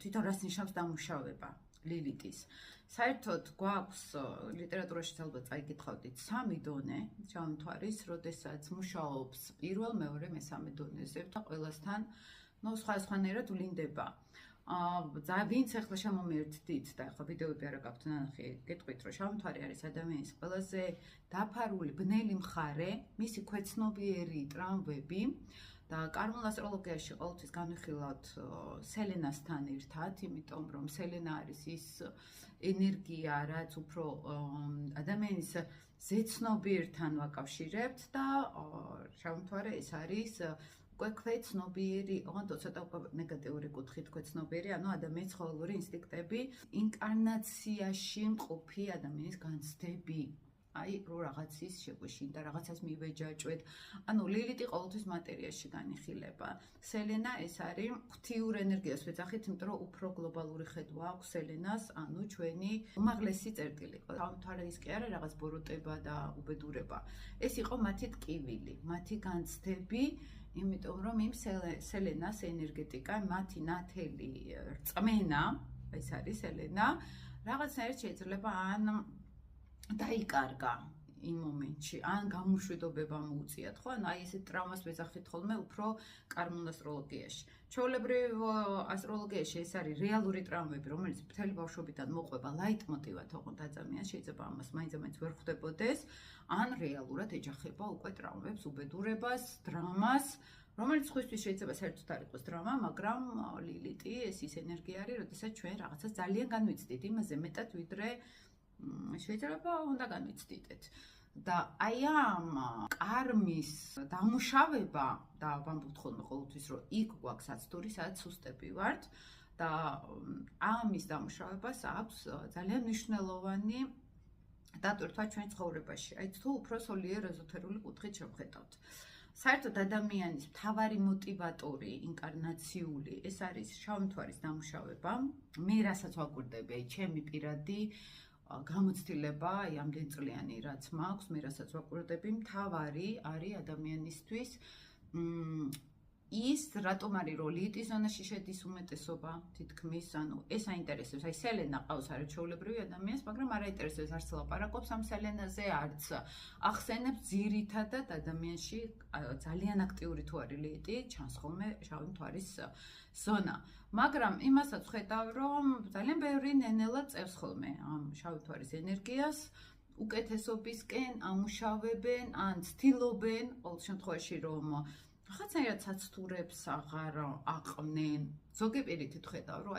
თვითონ რას ნიშნავს დამუშავება ლილიტის. საერთოდ გვაქვს ლიტერატურაში ალბათ წაიკითხავდით 3 დონე ჩამოთვარის, როდესაც მუშაობს პირველ, მეორე, მესამე დონეზე და ყველასთან სხვადასხვანაირად ვლინდება. ვინც ახლა შემომერთდით და ახლა ვიდეოები არა გაქვთ ნანახი, გეტყვით რომ ჩამოთვარი არის ადამიანის ყველაზე დაფარული ბნელი მხარე, მისი ქვეცნობიერი ტრამვები და კარმულ ასტროლოგიაში ყოველთვის განვიხილავთ სელენასთან ერთად, იმიტომ რომ სელენა არის ის ენერგია, რაც უფრო ადამიანის ზეცნობიერთან ვაკავშირებთ და ჩამოთვარე ეს არის უკვე ქვეცნობიერი, ოღონდ ცოტა უკვე ნეგატიური კუთხით ქვეცნობიერი, ანუ ადამიანის ცხოველური ინსტინქტები, ინკარნაციაში მყოფი ადამიანის განცდები. აი, რო რაღაცის შეგვეშინ და რაღაცას მივეჯაჭვეთ. ანუ ლილიტი ყოველთვის მატერიაში განიხილება. სელენა ეს არის ღვთიურ ენერგიას ვეძახით, იმიტომ რომ უფრო გლობალური ხედვა აქვს სელენას, ანუ ჩვენი უმაღლესი წერტილი. ჩამოთვარი ის კი არა რაღაც ბოროტება და უბედურება. ეს იყო მათი ტკივილი, მათი განცდები, იმიტომ რომ იმ სელენას ენერგეტიკა, მათი ნათელი რწმენა, ეს არის სელენა, რაღაცნაირად შეიძლება ან დაიკარგა იმ მომენტში, ან გამომშვიდობება მოუწიათ, ხო? ანუ აი ესეთ ტრავმას ვეძახით ხოლმე უფრო კარმულ ასტროლოგიაში. ჩვეულებრივ ასტროლოგიაში ეს არის რეალური ტრავმები, რომელიც მთელი ბავშვობიდან მოყვება ლაიტმოტივად, ოღონდ ადამიანს შეიძლება ამას მაინც ვერ ხვდებოდეს, ან რეალურად ეჯახება უკვე ტრავმებს, უბედურებას, დრამას, რომელიც ხისთვის შეიძლება საერთოდ არ იყოს დრამა, მაგრამ ლილიტი ეს ის ენერგია არის, როდესაც ჩვენ რაღაცას ძალიან განვიცდით იმაზე მეტად, ვიდრე შეიძლება უნდა განვიცდიდეთ. და აი ამ კარმის დამუშავება და ვამბობთ ხოლმე ყოველთვის, რომ იქ გვაქვს აცტური, სადაც სუსტები ვართ და ამის დამუშავებას აქვს ძალიან მნიშვნელოვანი დატვირთვა ჩვენ ცხოვრებაში. აი თუ უფრო სულიერ ეზოთერული კუთხით შევხედავთ. საერთოდ ადამიანის მთავარი მოტივატორი ინკარნაციული ეს არის შავმთვარის დამუშავება. მე რასაც ვაკვირდები, აი ჩემი პირადი გამოცდილება, აი ამდენ წლიანი რაც მაქვს, მე რასაც ვაკვირდები, მთავარი არის ადამიანისთვის ის რატომ არის რომ ლილიტის ზონაში შედის უმეტესობა თითქმის, ანუ ეს აინტერესებს, აი სელენა ყავს არაჩვეულებრივი ადამიანს, მაგრამ არ აინტერესებს არც ლაპარაკობს ამ სელენაზე, არც ახსენებს ძირითადად ადამიანში ძალიან აქტიური თუ არის ლილიტი, ჩანს ხოლმე შავი მთვარის ზონა. მაგრამ იმასაც ხედავ, რომ ძალიან ბევრი ნენელა წევს ხოლმე ამ შავი მთვარის ენერგიას, უკეთესობისკენ ამუშავებენ, ან ცდილობენ ყოველ შემთხვევაში რომ რაღაცნაირად საცდურებს აღარ აყმნენ. ზოგი პირით ხედავ, რომ აი